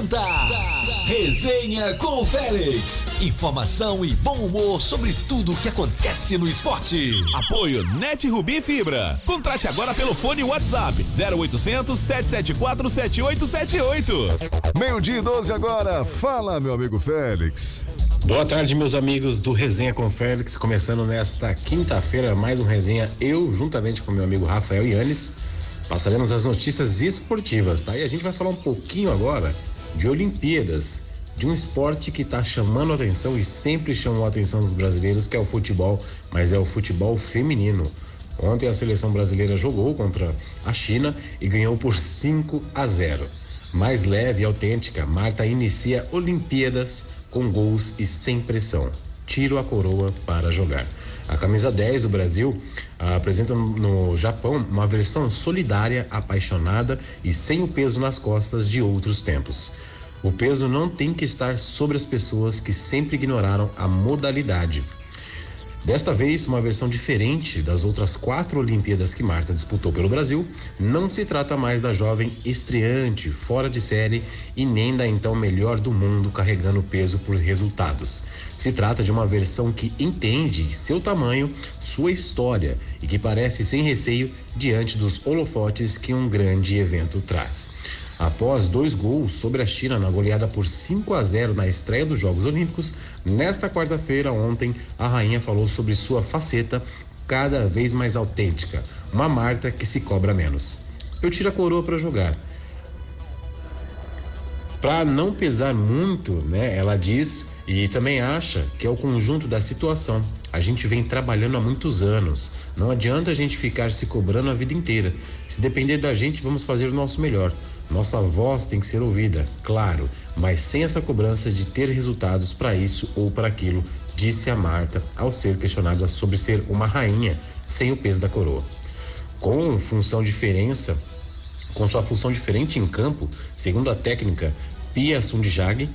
apresenta Resenha com o Félix. Informação e bom humor sobre tudo que acontece no esporte. Apoio Net Rubi Fibra. Contrate agora pelo fone WhatsApp 0800 774 7878. 12:00 agora. Fala, meu amigo Félix. Boa tarde, meus amigos do Resenha com Félix, começando nesta quinta-feira mais um Resenha, eu juntamente com meu amigo Rafael Yannis, passaremos as notícias esportivas, tá? E a gente vai falar um pouquinho agora de Olimpíadas, de um esporte que tá chamando a atenção e sempre chamou a atenção dos brasileiros, que é o futebol, mas é o futebol feminino. Ontem a seleção brasileira jogou contra a China e ganhou por 5-0. Mais leve e autêntica, Marta inicia Olimpíadas com gols e sem pressão. Tiro a coroa para jogar. A camisa 10 do Brasil apresenta no Japão uma versão solidária, apaixonada e sem o peso nas costas de outros tempos. O peso não tem que estar sobre as pessoas que sempre ignoraram a modalidade. Desta vez, uma versão diferente das outras 4 Olimpíadas que Marta disputou pelo Brasil. Não se trata mais da jovem estreante, fora de série e nem da então melhor do mundo carregando peso por resultados. Se trata de uma versão que entende seu tamanho, sua história e que parece sem receio diante dos holofotes que um grande evento traz. Após 2 gols sobre a China na goleada por 5-0 na estreia dos Jogos Olímpicos, nesta quarta-feira, ontem, a rainha falou sobre sua faceta cada vez mais autêntica, uma Marta que se cobra menos. Eu tiro a coroa para jogar. Para não pesar muito, né? Ela diz e também acha que é o conjunto da situação. A gente vem trabalhando há muitos anos. Não adianta a gente ficar se cobrando a vida inteira. Se depender da gente, vamos fazer o nosso melhor. Nossa voz tem que ser ouvida, claro, mas sem essa cobrança de ter resultados para isso ou para aquilo, disse a Marta ao ser questionada sobre ser uma rainha sem o peso da coroa. Com sua função diferente em campo, segundo a técnica Pia Sundhage,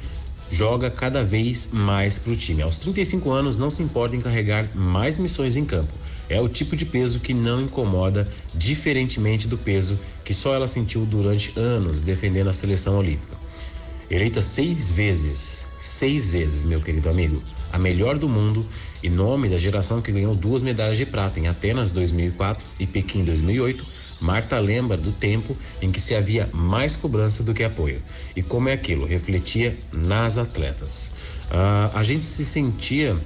joga cada vez mais para o time. Aos 35 anos, não se importa em carregar mais missões em campo. É o tipo de peso que não incomoda, diferentemente do peso que só ela sentiu durante anos defendendo a seleção olímpica. Eleita 6 vezes, meu querido amigo, a melhor do mundo e nome da geração que ganhou 2 medalhas de prata em Atenas 2004 e Pequim 2008, Marta lembra do tempo em que se havia mais cobrança do que apoio. E como é aquilo? Refletia nas atletas. A gente se sentia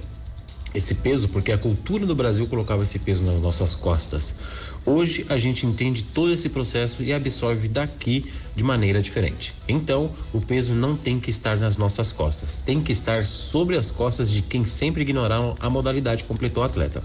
esse peso porque a cultura do Brasil colocava esse peso nas nossas costas. Hoje a gente entende todo esse processo e absorve daqui de maneira diferente. Então, o peso não tem que estar nas nossas costas, tem que estar sobre as costas de quem sempre ignoraram a modalidade, completou o atleta.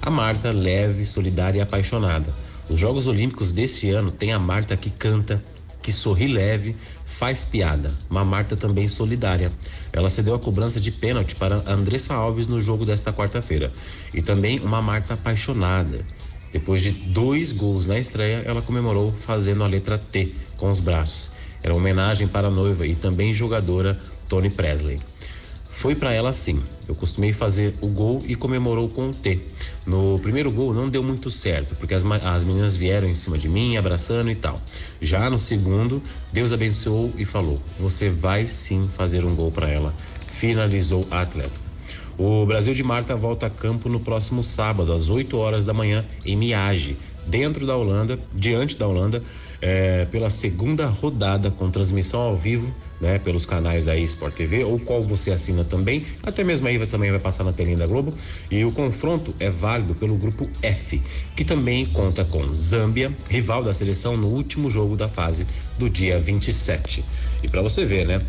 A Marta, leve, solidária e apaixonada. Os Jogos Olímpicos desse ano tem a Marta que canta, que sorri leve, faz piada. Uma Marta também solidária. Ela cedeu a cobrança de pênalti para Andressa Alves no jogo desta quarta-feira. E também uma Marta apaixonada. Depois de 2 gols na estreia, ela comemorou fazendo a letra T com os braços. Era uma homenagem para a noiva e também jogadora Toni Presley. Foi para ela assim. Eu costumei fazer o gol e comemorou com o T. No primeiro gol não deu muito certo, porque as meninas vieram em cima de mim, abraçando e tal. Já no segundo, Deus abençoou e falou: você vai sim fazer um gol para ela. Finalizou a atleta. O Brasil de Marta volta a campo no próximo sábado, às 8 horas da manhã, em Miage, diante da Holanda, pela segunda rodada com transmissão ao vivo, né, pelos canais aí Sport TV, ou qual você assina também, até mesmo aí também vai passar na telinha da Globo. E o confronto é válido pelo grupo F, que também conta com Zâmbia, rival da seleção no último jogo da fase do dia 27. E para você ver, né,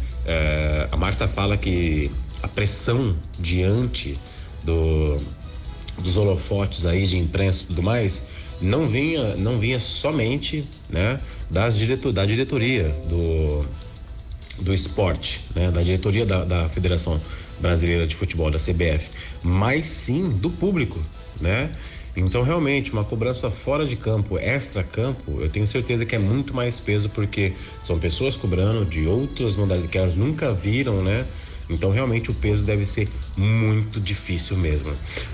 a Marta fala que a pressão diante dos holofotes aí de imprensa e tudo mais não vinha somente, né, da diretoria do esporte, né, da diretoria da Federação Brasileira de Futebol, da CBF, mas sim do público, né? Então, realmente, uma cobrança fora de campo, extra-campo, eu tenho certeza que é muito mais peso, porque são pessoas cobrando de outras modalidades que elas nunca viram, né? Então realmente o peso deve ser muito difícil mesmo.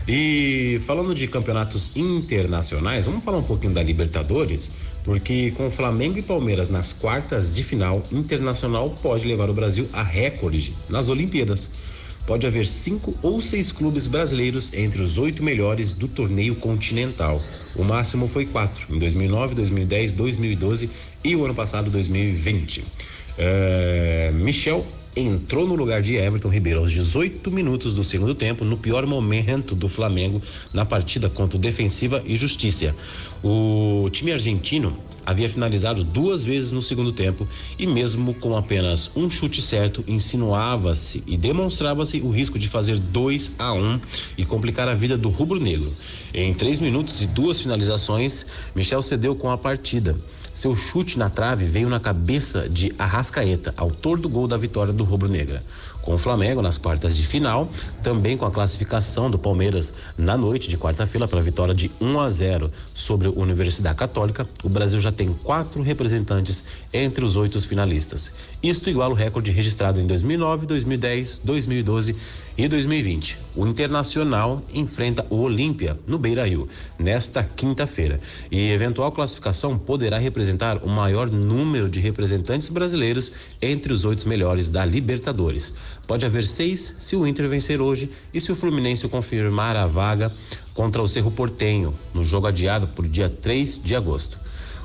E falando de campeonatos internacionais, vamos falar um pouquinho da Libertadores, porque com Flamengo e Palmeiras nas quartas de final, Internacional pode levar o Brasil a recorde nas Olimpíadas. Pode haver 5 ou 6 clubes brasileiros entre os 8 melhores do torneio continental. O máximo foi 4, em 2009, 2010, 2012 e o ano passado, 2020. Michel entrou no lugar de Everton Ribeiro aos 18 minutos do segundo tempo, no pior momento do Flamengo na partida contra o Defensiva e Justiça. O time argentino havia finalizado 2 vezes no segundo tempo e mesmo com apenas um chute certo, insinuava-se e demonstrava-se o risco de fazer 2-1 e complicar a vida do rubro-negro. Em 3 minutos e 2 finalizações, Michel cedeu com a partida. Seu chute na trave veio na cabeça de Arrascaeta, autor do gol da vitória do rubro-negra. Com o Flamengo nas quartas de final, também com a classificação do Palmeiras na noite de quarta-feira para a vitória de 1-0 sobre a Universidade Católica, o Brasil já tem 4 representantes entre os 8 finalistas. Isto iguala o recorde registrado em 2009, 2010, 2012 e 2020. O Internacional enfrenta o Olímpia no Beira-Rio nesta quinta-feira e eventual classificação poderá representar o maior número de representantes brasileiros entre os 8 melhores da Libertadores. Pode haver 6 se o Inter vencer hoje e se o Fluminense confirmar a vaga contra o Cerro Porteño no jogo adiado por dia 3 de agosto.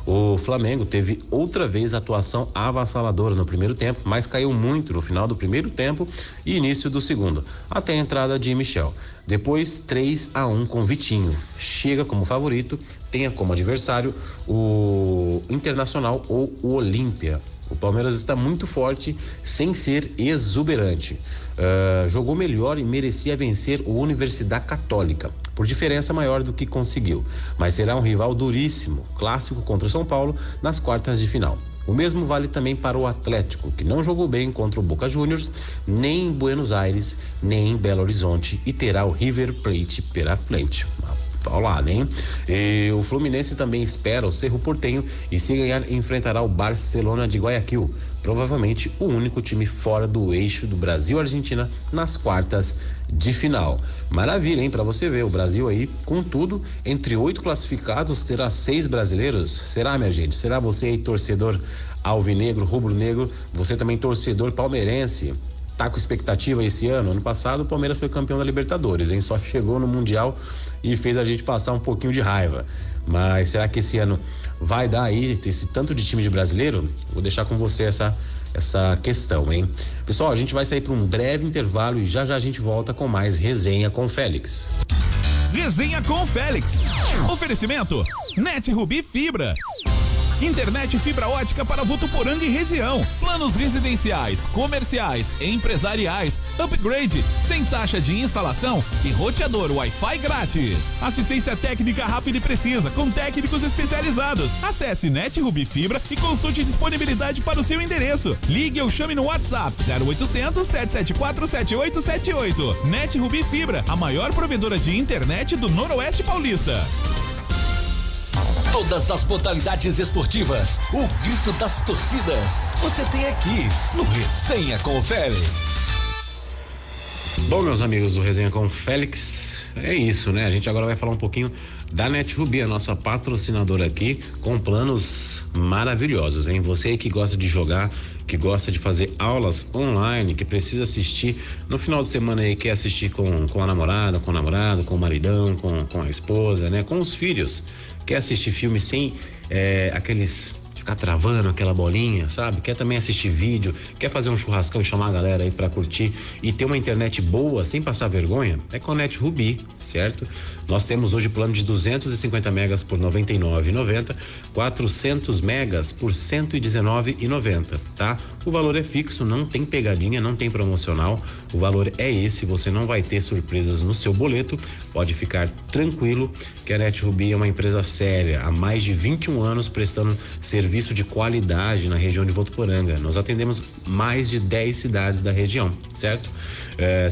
O Flamengo teve outra vez atuação avassaladora no primeiro tempo, mas caiu muito no final do primeiro tempo e início do segundo, até a entrada de Michel. Depois 3-1 com Vitinho. Chega como favorito, tenha como adversário o Internacional ou o Olímpia. O Palmeiras está muito forte sem ser exuberante. Jogou melhor e merecia vencer o Universidade Católica, por diferença maior do que conseguiu. Mas será um rival duríssimo, clássico contra o São Paulo nas quartas de final. O mesmo vale também para o Atlético, que não jogou bem contra o Boca Juniors, nem em Buenos Aires, nem em Belo Horizonte, e terá o River Plate pela frente. Paulada, hein? E o Fluminense também espera o Cerro Porteño e, se ganhar, enfrentará o Barcelona de Guayaquil, provavelmente o único time fora do eixo do Brasil-Argentina nas quartas de final. Maravilha, hein? Pra você ver, o Brasil aí, com tudo, entre 8 classificados, terá 6 brasileiros. Será, minha gente? Será você aí, torcedor alvinegro, rubro-negro? Você também torcedor palmeirense? Tá com expectativa esse ano? Ano passado o Palmeiras foi campeão da Libertadores, hein? Só chegou no Mundial e fez a gente passar um pouquinho de raiva. Mas será que esse ano vai dar aí esse tanto de time de brasileiro? Vou deixar com você essa questão, hein? Pessoal, a gente vai sair para um breve intervalo e já a gente volta com mais Resenha com Félix. Resenha com Félix. Oferecimento Net Rubi Fibra. Internet fibra ótica para Votuporanga e região. Planos residenciais, comerciais, empresariais, upgrade, sem taxa de instalação e roteador Wi-Fi grátis. Assistência técnica rápida e precisa, com técnicos especializados. Acesse Net Rubi Fibra e consulte disponibilidade para o seu endereço. Ligue ou chame no WhatsApp 0800 774 7878. Net Rubi Fibra, a maior provedora de internet do Noroeste Paulista. Todas as modalidades esportivas, o grito das torcidas, você tem aqui no Resenha com Félix. Bom, meus amigos do Resenha com Félix, é isso, né? A gente agora vai falar um pouquinho da Net Rubi, a nossa patrocinadora aqui, com planos maravilhosos, hein? Você aí que gosta de jogar, que gosta de fazer aulas online, que precisa assistir no final de semana aí, quer assistir com a namorada, com o namorado, com o maridão, com a esposa, né? Com os filhos. Quer assistir filme sem aqueles ficar travando aquela bolinha, sabe? Quer também assistir vídeo, quer fazer um churrascão e chamar a galera aí pra curtir e ter uma internet boa, sem passar vergonha? É com a Net Rubi, certo? Nós temos hoje plano de 250 megas por R$ 99,90, 400 megas por R$ 119,90, tá? O valor é fixo, não tem pegadinha, não tem promocional, o valor é esse, você não vai ter surpresas no seu boleto, pode ficar tranquilo que a Net Rubi é uma empresa séria, há mais de 21 anos prestando serviço serviço de qualidade na região de Votuporanga. Nós atendemos mais de 10 cidades da região, certo?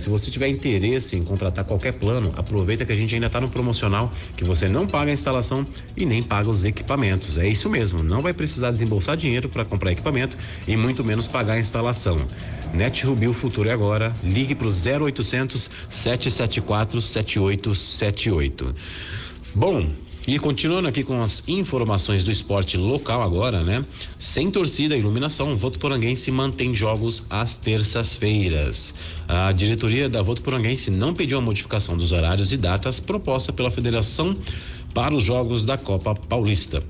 Se você tiver interesse em contratar qualquer plano, aproveita que a gente ainda está no promocional, que você não paga a instalação e nem paga os equipamentos. É isso mesmo, não vai precisar desembolsar dinheiro para comprar equipamento e muito menos pagar a instalação. NET Rubi, o futuro é agora. Ligue para o 0800 774 7878. Bom, e continuando aqui com as informações do esporte local agora, né? Sem torcida e iluminação, Votuporanguense mantém jogos às terças-feiras. A diretoria da Votuporanguense não pediu a modificação dos horários e datas proposta pela federação para os jogos da Copa Paulista.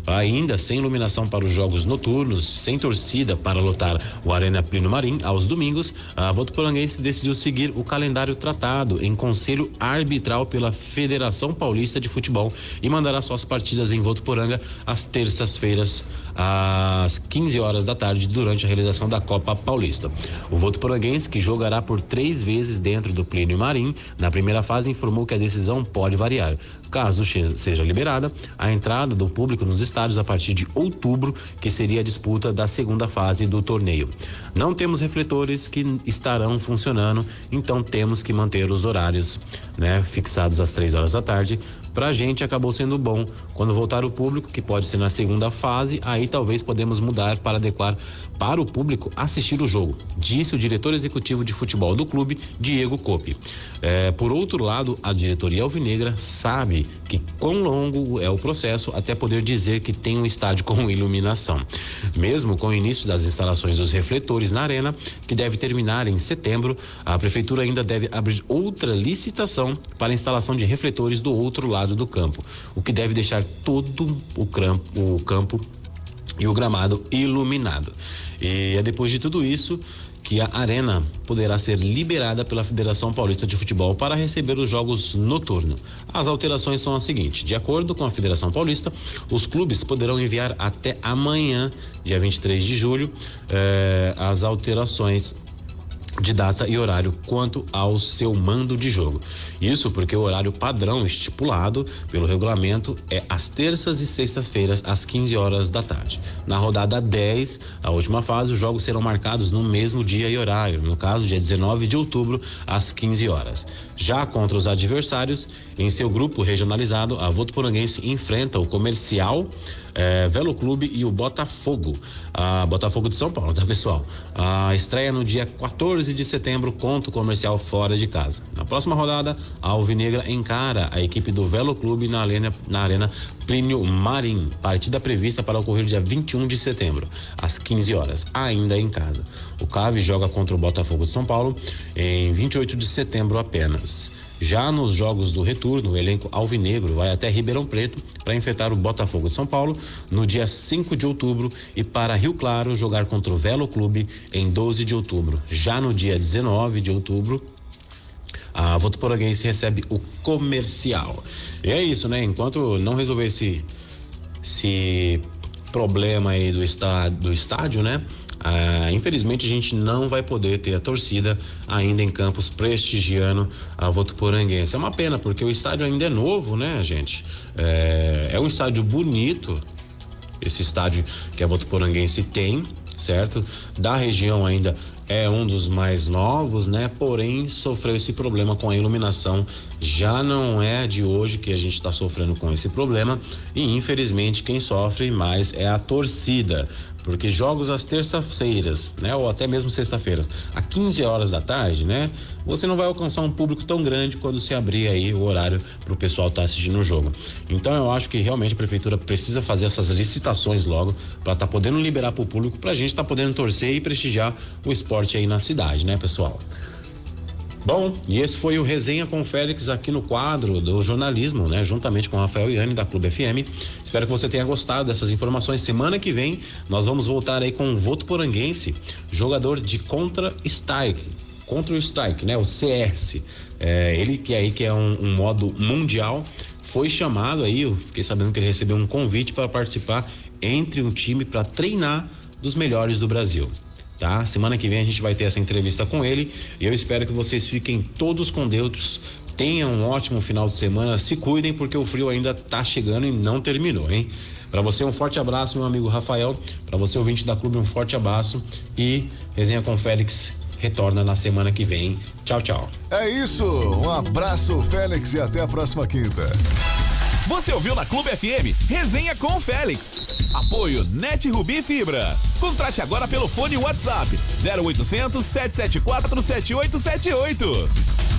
Ainda sem iluminação para os jogos noturnos, sem torcida para lotar o Arena Plínio Marim aos domingos, a Votuporanguense decidiu seguir o calendário tratado em conselho arbitral pela Federação Paulista de Futebol e mandará suas partidas em Votuporanga às terças-feiras às 15 horas da tarde durante a realização da Copa Paulista. O Votuporanguense, que jogará por 3 vezes dentro do Plínio Marim, na primeira fase informou que a decisão pode variar. Caso seja liberada, a entrada do público nos estádios a partir de outubro, que seria a disputa da segunda fase do torneio. Não temos refletores que estarão funcionando, então temos que manter os horários, né, fixados às 3 horas da tarde. Pra gente acabou sendo bom. Quando voltar o público, que pode ser na segunda fase, aí talvez podemos mudar para adequar para o público assistir o jogo, disse o diretor executivo de futebol do clube, Diego Copi. Por outro lado, a diretoria alvinegra sabe que quão longo é o processo até poder dizer que tem um estádio com iluminação. Mesmo com o início das instalações dos refletores na arena, que deve terminar em setembro, a prefeitura ainda deve abrir outra licitação para a instalação de refletores do outro lado do campo, o que deve deixar todo o campo e o gramado iluminado. E é depois de tudo isso que a arena poderá ser liberada pela Federação Paulista de Futebol para receber os jogos noturnos. As alterações são as seguintes: de acordo com a Federação Paulista, os clubes poderão enviar até amanhã, dia 23 de julho, as alterações de data e horário quanto ao seu mando de jogo. Isso porque o horário padrão estipulado pelo regulamento é às terças e sextas-feiras às 15 horas da tarde. Na rodada 10, a última fase, os jogos serão marcados no mesmo dia e horário, no caso dia 19 de outubro às 15 horas. Já contra os adversários, em seu grupo regionalizado, a Votuporanguense enfrenta o Comercial, Velo Clube e o Botafogo. Botafogo de São Paulo, tá, pessoal? A estreia no dia 14 de setembro contra o Comercial fora de casa. Na próxima rodada, a Alvinegra encara a equipe do Velo Clube na Arena Plínio Marim. Partida prevista para ocorrer dia 21 de setembro, às 15 horas, ainda em casa. O CAV joga contra o Botafogo de São Paulo em 28 de setembro apenas. Já nos jogos do retorno, o elenco alvinegro vai até Ribeirão Preto para enfrentar o Botafogo de São Paulo no dia 5 de outubro e para Rio Claro jogar contra o Velo Clube em 12 de outubro. Já no dia 19 de outubro, a Votuporanguense recebe o Comercial. E é isso, né? Enquanto não resolver esse problema aí do estádio, né? Infelizmente a gente não vai poder ter a torcida ainda em campos prestigiando a Votuporanguense. É uma pena, porque o estádio ainda é novo, né, gente? É um estádio bonito, esse estádio que a Votuporanguense tem, certo? Da região ainda é um dos mais novos, né? Porém, sofreu esse problema com a iluminação. Já não é de hoje que a gente está sofrendo com esse problema e, infelizmente, quem sofre mais é a torcida, porque jogos às terças-feiras, né? Ou até mesmo sexta-feiras, às 15 horas da tarde, né? Você não vai alcançar um público tão grande quando se abrir aí o horário para o pessoal estar assistindo o jogo. Então, eu acho que realmente a prefeitura precisa fazer essas licitações logo para estar podendo liberar para o público, para a gente estar podendo torcer e prestigiar o esporte aí na cidade, né, pessoal? Bom, e esse foi o Resenha com o Félix aqui no quadro do jornalismo, né? Juntamente com o Rafael Iane da Clube FM. Espero que você tenha gostado dessas informações. Semana que vem nós vamos voltar aí com o Votuporanguense, jogador de Counter-Strike, né? O CS. Ele que é um modo mundial, foi chamado aí, eu fiquei sabendo que ele recebeu um convite para participar entre um time para treinar dos melhores do Brasil. Tá? Semana que vem a gente vai ter essa entrevista com ele e eu espero que vocês fiquem todos com Deus. Tenham um ótimo final de semana. Se cuidem porque o frio ainda tá chegando e não terminou, hein? Para você um forte abraço, meu amigo Rafael. Para você ouvinte da Clube, um forte abraço e Resenha com Félix retorna na semana que vem. Tchau, tchau. É isso, um abraço, Félix, e até a próxima quinta. Você ouviu na Clube FM Resenha com Félix. Apoio Net Rubi Fibra. Contrate agora pelo fone WhatsApp 0800 774 7878.